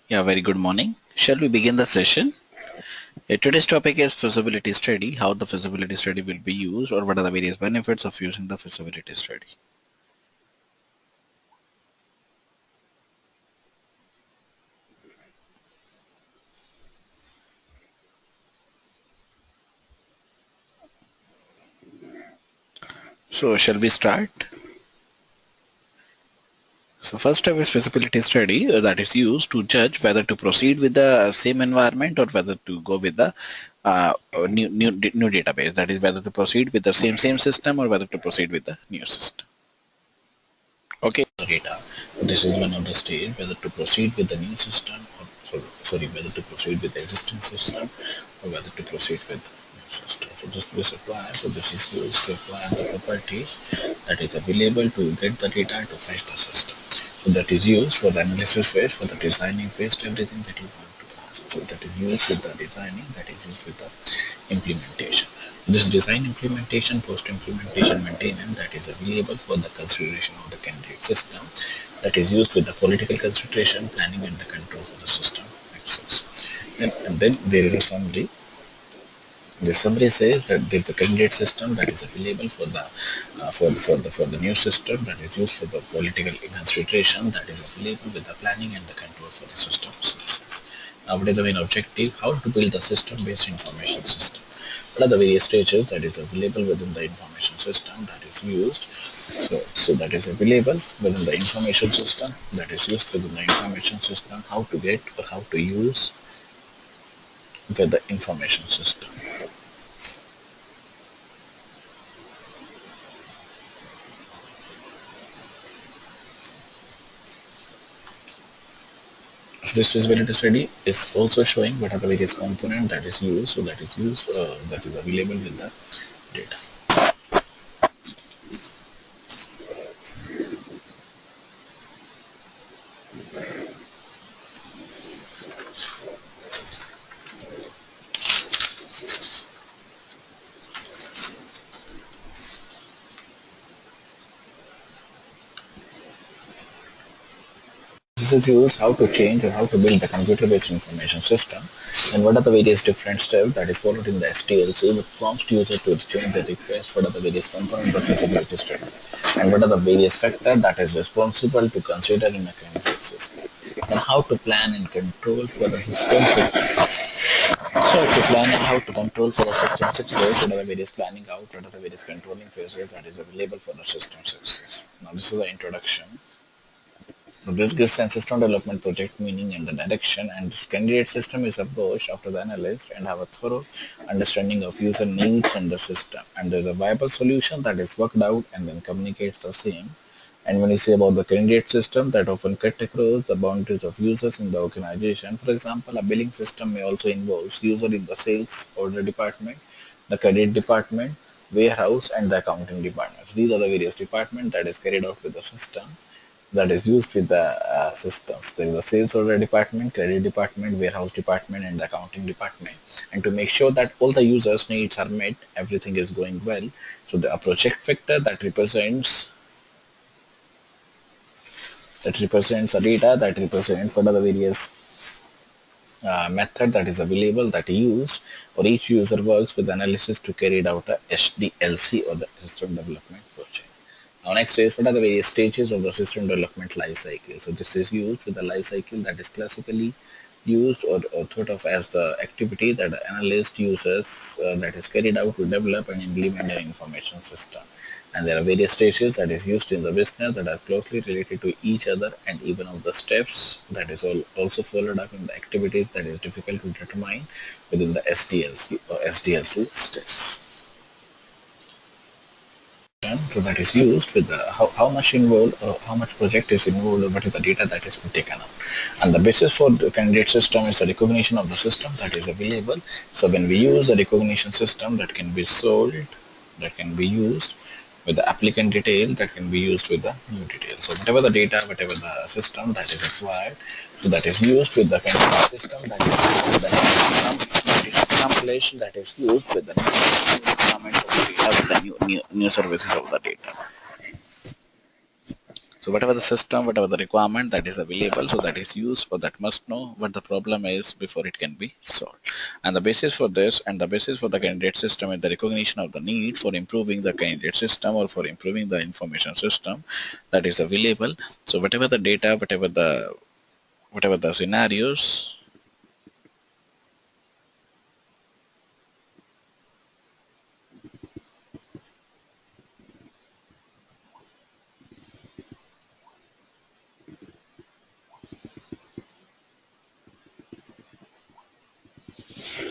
Yeah, very good morning. Shall we begin the session? Today's topic is feasibility study, how the feasibility study will be used or what are the various benefits of using the feasibility study. So shall we start? So first step is feasibility study that is used to judge whether to proceed with the same environment or whether to go with the new database. That is whether to proceed with the same system or whether to proceed with the new system. Okay, data. This is one of the stage whether to proceed with the new system or sorry whether to proceed with the existing system or whether to proceed with the new system. So this applies. So this is used to apply the properties that is available to get the data to fetch the system. So that is used for the analysis phase, for the designing phase, everything that you want to ask. So that is used with the designing, that is used with the implementation. This design implementation, post-implementation maintenance that is available for the consideration of the candidate system that is used with the political consideration, planning and the control for the system access. And then there is a summary. The summary says that there is a candidate system that is available for the for the new system that is used for the political consideration that is available with the planning and the control for the system success. Now, what is the main objective? How to build the system-based information system? What are the various stages that is available within the information system that is used? So that is available within the information system that is used within the information system. How to get or how to use with the information system. So this feasibility study is also showing what are the various components that is used. So that is used that is available with the data. This is used how to change or how to build the computer-based information system, and what are the various different steps that is followed in the STLC, which prompts user to exchange the request. What are the various components of feasibility study, and what are the various factors that is responsible to consider in a candidate system, and how to plan and control for the system. So to plan and how to control for the system success, what are the various planning out, what are the various controlling phases that is available for the system success. Now this is the introduction. So this gives a system development project meaning and the direction, and this candidate system is approached after the analyst and have a thorough understanding of user needs and the system. And there's a viable solution that is worked out and then communicates the same. And when you say about the candidate system, that often cut across the boundaries of users in the organization. For example, a billing system may also involve user in the sales order department, the credit department, warehouse, and the accounting departments. These are the various departments that is carried out with the system that is used with the systems. There is a sales order department, credit department, warehouse department, and the accounting department. And to make sure that all the users' needs are met, everything is going well. So the project factor that represents the data that represents what are the various method that is available that use or each user works with analysis to carry out a SDLC or the system development project. Now next is what are the various stages of the system development life cycle. So this is used with the life cycle that is classically used or thought of as the activity that the analyst uses that is carried out to develop and implement an information system. And there are various stages that is used in the business that are closely related to each other, and even of the steps that is also followed up in the activities that is difficult to determine within the SDLC or SDLC steps. So that is used with the how much involved or how much project is involved or what is the data that is taken up. And the basis for the candidate system is the recognition of the system that is available. So when we use a recognition system that can be sold, that can be used with the applicant detail, that can be used with the new detail. So whatever the data, whatever the system that is required, so that is used with the candidate system that is accomplished, that is used with the new requirements of the data with the new services of the data. So whatever the system, whatever the requirement that is available, so that is used or that must know what the problem is before it can be solved. And the basis for this and the basis for the candidate system is the recognition of the need for improving the candidate system or for improving the information system that is available. So whatever the data, whatever the scenarios,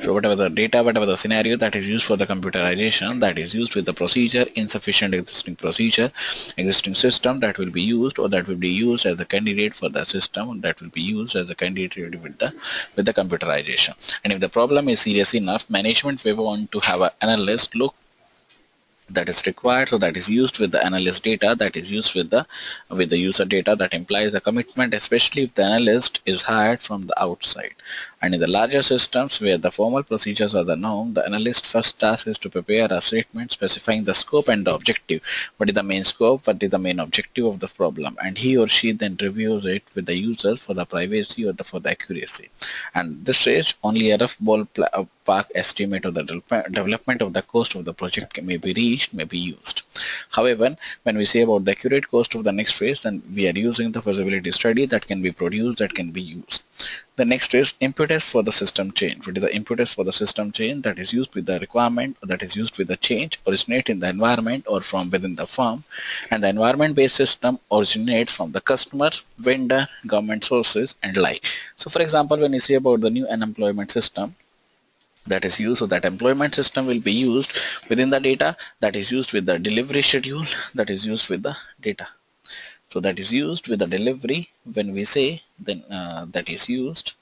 so whatever the data, whatever the scenario that is used for the computerization, that is used with the procedure, insufficient existing procedure, existing system that will be used or that will be used as a candidate for the system that will be used as a candidate with the computerization. And if the problem is serious enough, management will want to have an analyst look that is required, so that is used with the analyst data, that is used with the user data, that implies a commitment, especially if the analyst is hired from the outside. And in the larger systems where the formal procedures are the norm, the analyst's first task is to prepare a statement specifying the scope and the objective. What is the main scope, what is the main objective of the problem, and he or she then reviews it with the user for the privacy or for the accuracy. And this stage only a rough ballpark estimate of the development of the cost of the project may be reached, may be used. However, when we say about the accurate cost of the next phase, then we are using the feasibility study that can be produced, that can be used. The next is impetus for the system change. What is the impetus for the system change? That is used with the requirement, that is used with the change, originate in the environment or from within the firm. And the environment-based system originates from the customer, vendor, government sources, and like. So for example, when you say about the new unemployment system, that is used, so that employment system will be used within the data, that is used with the delivery schedule, that is used with the data. So that is used with the delivery. When we say, then that is used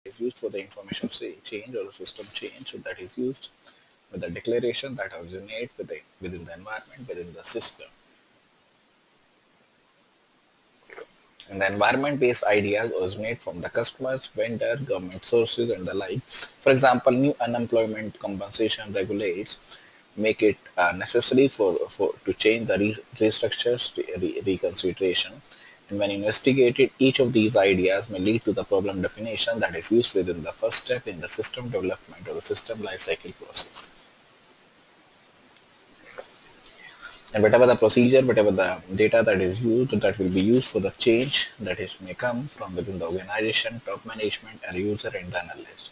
is used for the information change or the system change. So that is used with the declaration that originate within the environment, within the system. And the environment-based ideas originate from the customers, vendor, government sources, and the like. For example, new unemployment compensation regulates make it necessary for to change the restructures, reconsideration. And when investigated, each of these ideas may lead to the problem definition that is used within the first step in the system development or the system lifecycle process. And whatever the procedure, whatever the data that is used, that will be used for the change that is may come from within the organization, top management, and user and the analyst.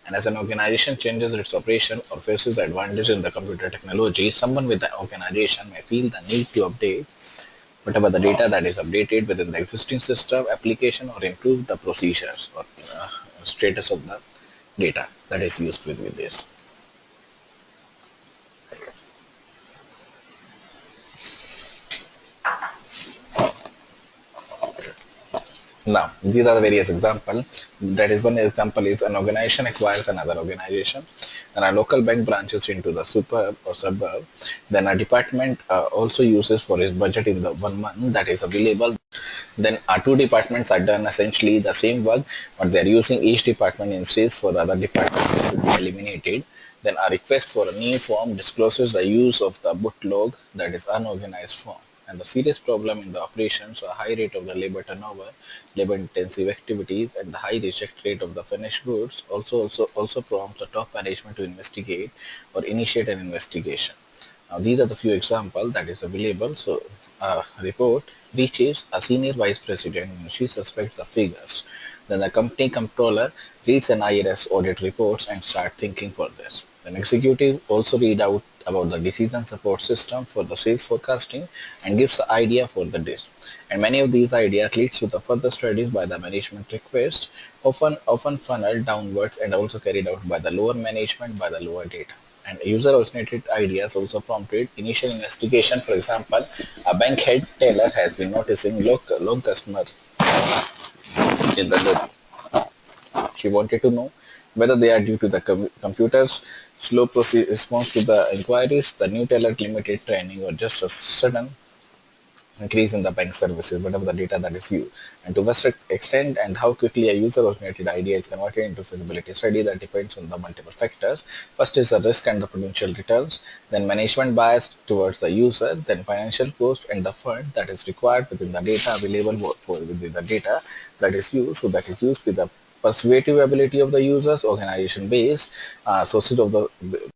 And as an organization changes its operation or faces the advantage in the computer technology, someone with the organization may feel the need to update whatever the data that is updated within the existing system, application, or improve the procedures or status of the data that is used with this. Now, these are the various examples. That is, one example is an organization acquires another organization, then a local bank branches into the suburb or suburb, then a department also uses for its budget in the 1 month that is available. Then our two departments are done essentially the same work, but they are using each department instead for the other department to be eliminated. Then a request for a new form discloses the use of the bootlog, that is unorganized form. And the serious problem in the operations, a high rate of the labor turnover, labor intensive activities, and the high reject rate of the finished goods also prompts the top management to investigate or initiate an investigation. Now, these are the few examples that is available. So, a report reaches a senior vice president and she suspects the figures. Then the company controller reads an IRS audit reports and start thinking for this. Then executive also read out about the decision support system for the sales forecasting and gives the idea for the dish. And many of these ideas leads to the further studies by the management request, often funneled downwards and also carried out by the lower management by the lower data. And user-originated ideas also prompted initial investigation. For example, a bank head teller has been noticing long customers in the lobby. She wanted to know whether they are due to the computer's slow response to the inquiries, the new teller limited training, or just a sudden increase in the bank services, whatever the data that is used. And to what extent and how quickly a user-originated idea is converted into feasibility study, that depends on the multiple factors. First is the risk and the potential returns, then management bias towards the user, then financial cost and the fund that is required within the data available for within the data that is used. So that is used with the persuasive ability of the users, organization base, sources of the